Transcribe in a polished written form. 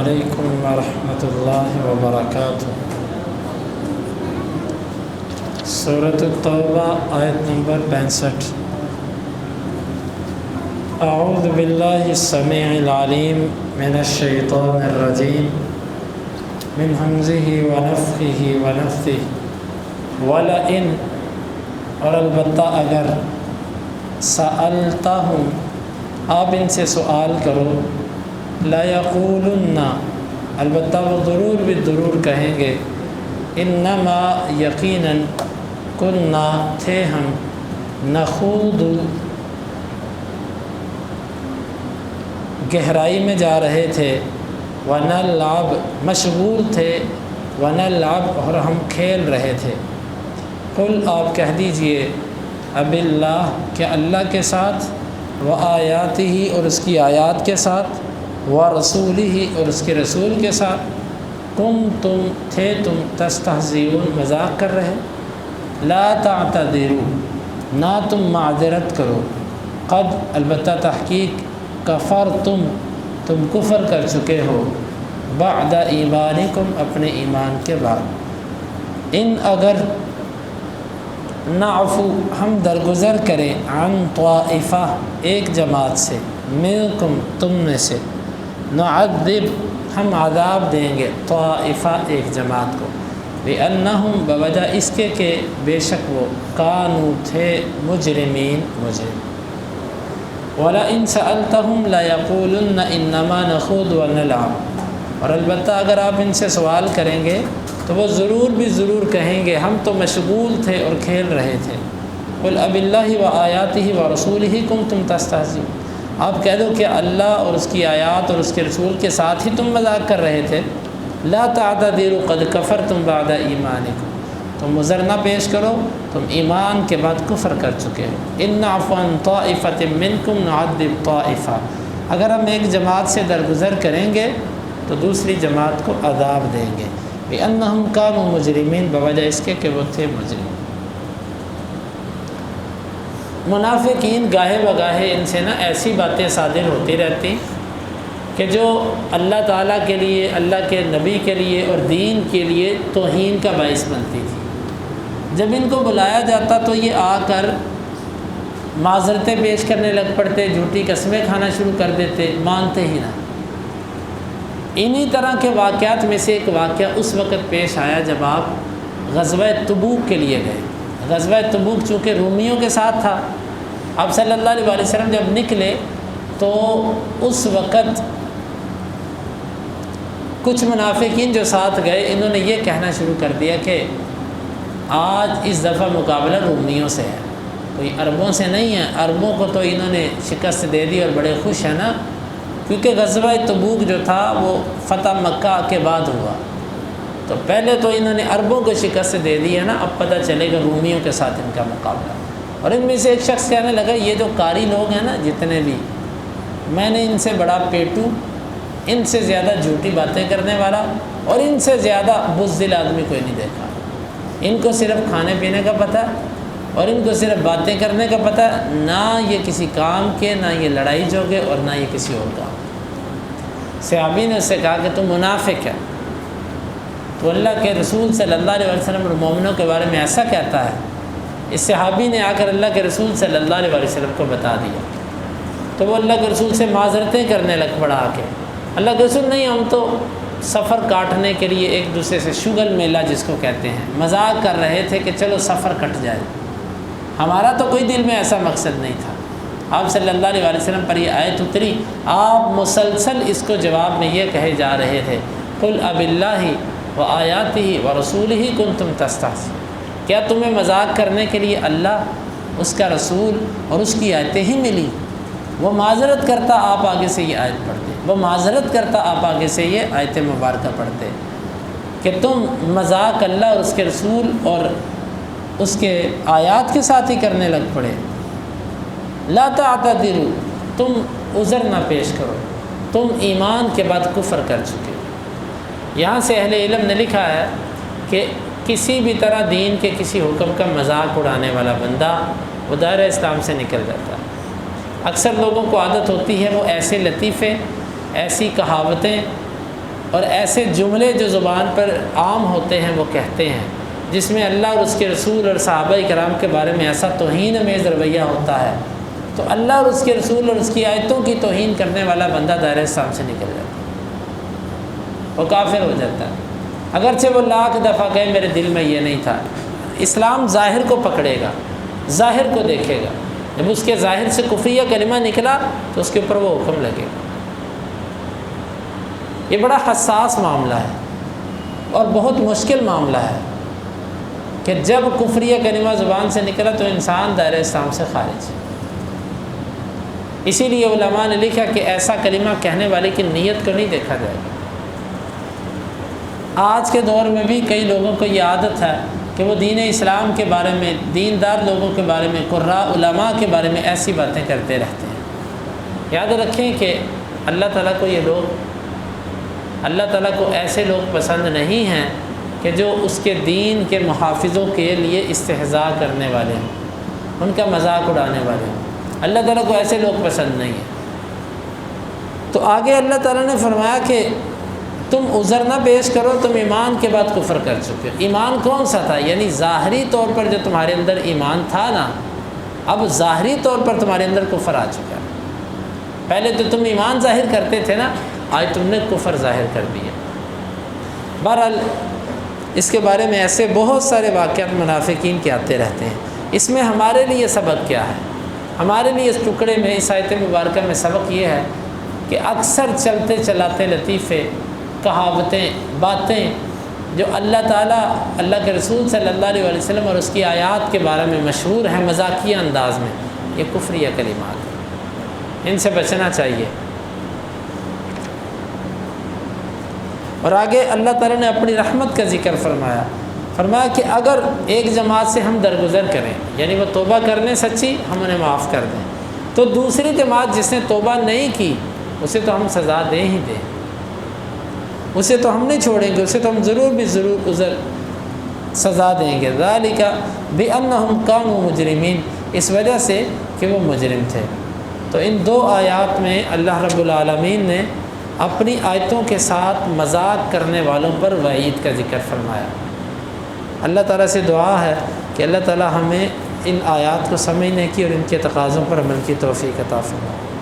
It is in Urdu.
علیکم ورحمۃ اللہ وبرکاتہ۔ سورۃ التوبہ آیت نمبر 65۔ اعوذ باللہ السمیع العلیم من الشیطان الرجیم من ہمزہ ونفخہ ونفثہ ولئن، اور البتہ اگر، سألتہم، آپ ان سے سوال کرو، لَيَقُولُنَّ، البتہ وہ ضرور بھی ضرور کہیں گے، انما، یقیناً، کننا، تھے ہم، نخوض، گہرائی میں جا رہے تھے، ونلعب، مشغول تھے، ونلعب، اور ہم کھیل رہے تھے۔ قل، آپ کہہ دیجئے، اب اللہ، کہ اللہ کے ساتھ، وآیاتہ، اور اس کی آیات کے ساتھ، ورسولہ، اور اس کے رسول کے ساتھ، تم تھے تم، تستہزئون، مذاق کر رہے، لا تعتذروا، نہ تم معذرت کرو، قد، البتہ تحقیق، کفرتم، تم کفر کر چکے ہو، بعد ایمانکم، اپنے ایمان کے بعد، ان اگر، نعفو، ہم درگزر کریں، عن طائفہ، ایک جماعت سے، منکم، تم میں سے، نعذب، ہم عذاب دیں گے، طائفہ، ایک جماعت کو، بأنہم، بوجہ اس کے کہ بے شک وہ، کانوا، تھے، مجرمین، مجرم۔ وَلَئِن سَأَلْتَهُمْ لَيَقُولُنَّ إِنَّمَا نَخُوضُ وَنَلْعَبُ، اور البتہ اگر آپ ان سے سوال کریں گے تو وہ ضرور بھی ضرور کہیں گے، ہم تو مشغول تھے اور کھیل رہے تھے۔ قُلْ أَبِاللَّهِ وَآيَاتِهِ وَرَسُولِهِ كُنْتُمْ تَسْتَهْزِئُونَ، آپ کہہ دو کہ اللہ اور اس کی آیات اور اس کے رسول کے ساتھ ہی تم مذاق کر رہے تھے۔ لا تعتذروا قد کفرتم بعد ایمانکم، تم عذر نہ پیش کرو، تم ایمان کے بعد کفر کر چکے ہو۔ ان نعفو عن طائفۃ منکم نعذب طائفہ، اگر ہم ایک جماعت سے درگزر کریں گے تو دوسری جماعت کو عذاب دیں گے، بأنہم کانوا مجرمین، بوجہ اس کے کہ وہ تھے مجرم۔ منافقین گاہے بگاہے ان سے ایسی باتیں صادر ہوتی رہتی کہ جو اللہ تعالیٰ کے لیے، اللہ کے نبی کے لیے اور دین کے لیے توہین کا باعث بنتی تھی۔ جب ان کو بلایا جاتا تو یہ آ کر معذرتیں پیش کرنے لگ پڑتے، جھوٹی قسمیں کھانا شروع کر دیتے، مانتے ہی نہ۔ انہی طرح کے واقعات میں سے ایک واقعہ اس وقت پیش آیا جب آپ غزوہ تبوک کے لیے گئے۔ غزوہ تبوک چونکہ رومیوں کے ساتھ تھا، آپ صلی اللہ علیہ وسلم جب نکلے تو اس وقت کچھ منافقین جو ساتھ گئے، انہوں نے یہ کہنا شروع کر دیا کہ آج اس دفعہ مقابلہ رومیوں سے ہے، کوئی عربوں سے نہیں ہے۔ عربوں کو تو انہوں نے شکست دے دی اور بڑے خوش ہیں نا، کیونکہ غزوہ تبوک جو تھا وہ فتح مکہ کے بعد ہوا، تو پہلے تو انہوں نے عربوں کو شکست دے دی ہے نا، اب پتہ چلے گا رومیوں کے ساتھ ان کا مقابلہ۔ اور ان میں سے ایک شخص کہنے لگا، یہ جو قاری لوگ ہیں نا جتنے بھی، میں نے ان سے بڑا پیٹو، ان سے زیادہ جھوٹی باتیں کرنے والا اور ان سے زیادہ بزدل آدمی کوئی نہیں دیکھا۔ ان کو صرف کھانے پینے کا پتہ اور ان کو صرف باتیں کرنے کا پتہ، نہ یہ کسی کام کے، نہ یہ لڑائی جوگے اور نہ یہ کسی اور کام۔ صحابی نے اس سے کہا کہ تم منافق ہے، تو اللہ کے رسول صلی اللہ علیہ وسلم اور مومنوں کے بارے میں ایسا کہتا ہے۔ اس صحابی نے آ کر اللہ کے رسول صلی اللہ علیہ وسلم کو بتا دیا، تو وہ اللہ کے رسول سے معذرتیں کرنے لگ پڑا آ کے، اللہ کے رسول نہیں، ہم تو سفر کاٹنے کے لیے ایک دوسرے سے شغل میلہ جس کو کہتے ہیں، مذاق کر رہے تھے کہ چلو سفر کٹ جائے، ہمارا تو کوئی دل میں ایسا مقصد نہیں تھا۔ آپ صلی اللہ علیہ وسلم پر یہ آیت اتری، آپ مسلسل اس کو جواب میں یہ کہے جا رہے تھے، قل اب اللہ وآیاتہ ورسولہ کنتم تستہزئون، کیا تمہیں مذاق کرنے کے لیے اللہ، اس کا رسول اور اس کی آیتیں ہی ملی؟ وہ معذرت کرتا آپ آگے سے یہ آیت پڑھتے، وہ معذرت کرتا آپ آگے سے یہ آیت مبارکہ پڑھتے کہ تم مذاق اللہ اور اس کے رسول اور اس کے آیات کے ساتھ ہی کرنے لگ پڑے۔ لا تعتذروا، تم عذر نہ پیش کرو، تم ایمان کے بعد کفر کر چکے۔ یہاں سے اہل علم نے لکھا ہے کہ کسی بھی طرح دین کے کسی حکم کا مذاق اڑانے والا بندہ وہ دائرہ اسلام سے نکل جاتا ہے۔ اکثر لوگوں کو عادت ہوتی ہے وہ ایسے لطیفے، ایسی کہاوتیں اور ایسے جملے جو زبان پر عام ہوتے ہیں وہ کہتے ہیں، جس میں اللہ اور اس کے رسول اور صحابہ کرام کے بارے میں ایسا توہین آمیز رویہ ہوتا ہے، تو اللہ اور اس کے رسول اور اس کی آیتوں کی توہین کرنے والا بندہ دائرہ اسلام سے نکل جاتا ہے، وہ کافر ہو جاتا ہے، اگرچہ وہ لاکھ دفعہ کہے میرے دل میں یہ نہیں تھا۔ اسلام ظاہر کو پکڑے گا، ظاہر کو دیکھے گا، جب اس کے ظاہر سے کفریہ کلمہ نکلا تو اس کے اوپر وہ حکم لگے گا۔ یہ بڑا حساس معاملہ ہے اور بہت مشکل معاملہ ہے کہ جب کفریہ کلمہ زبان سے نکلا تو انسان دائرہ اسلام سے خارج ہے۔ اسی لیے علماء نے لکھا کہ ایسا کلمہ کہنے والے کی نیت کو نہیں دیکھا جائے گا۔ آج کے دور میں بھی کئی لوگوں کو یہ عادت ہے کہ وہ دین اسلام کے بارے میں، دیندار لوگوں کے بارے میں، قراء علماء کے بارے میں ایسی باتیں کرتے رہتے ہیں۔ یاد رکھیں کہ اللہ تعالیٰ کو یہ لوگ، اللہ تعالیٰ کو ایسے لوگ پسند نہیں ہیں کہ جو اس کے دین کے محافظوں کے لیے استہزاء کرنے والے ہوں، ان کا مذاق اڑانے والے ہوں۔ اللہ تعالیٰ کو ایسے لوگ پسند نہیں ہیں۔ تو آگے اللہ تعالیٰ نے فرمایا کہ تم عذر نہ پیش کرو، تم ایمان کے بعد کفر کر چکے ہو۔ ایمان کون سا تھا؟ یعنی ظاہری طور پر جو تمہارے اندر ایمان تھا نا، اب ظاہری طور پر تمہارے اندر کفر آ چکا ہے۔ پہلے تو تم ایمان ظاہر کرتے تھے نا، آج تم نے کفر ظاہر کر دیا۔ بہرحال اس کے بارے میں ایسے بہت سارے واقعات منافقین کے آتے رہتے ہیں۔ اس میں ہمارے لیے سبق کیا ہے؟ ہمارے لیے اس ٹکڑے میں، اس آیت مبارکہ میں سبق یہ ہے کہ اکثر چلتے چلاتے لطیفے، کہاوتیں، باتیں جو اللہ تعالیٰ، اللہ کے رسول صلی اللہ علیہ وسلم اور اس کی آیات کے بارے میں مشہور ہیں مذاقیہ انداز میں، یہ کفریہ کلمات ہیں، ان سے بچنا چاہیے۔ اور آگے اللہ تعالیٰ نے اپنی رحمت کا ذکر فرمایا کہ اگر ایک جماعت سے ہم درگزر کریں، یعنی وہ توبہ کر لیں سچی، ہم انہیں معاف کر دیں، تو دوسری جماعت جس نے توبہ نہیں کی اسے تو ہم سزا دیں ہی دیں، اسے تو ہم نہیں چھوڑیں گے، اسے تو ہم ضرور بھی ضرور سزا دیں گے۔ ذالک بأنہم کانوا مجرمین، اس وجہ سے کہ وہ مجرم تھے۔ تو ان دو آیات میں اللہ رب العالمین نے اپنی آیتوں کے ساتھ مذاق کرنے والوں پر وعید کا ذکر فرمایا۔ اللہ تعالیٰ سے دعا ہے کہ اللہ تعالیٰ ہمیں ان آیات کو سمجھنے کی اور ان کے تقاضوں پر عمل کی توفیق عطا فرمائے۔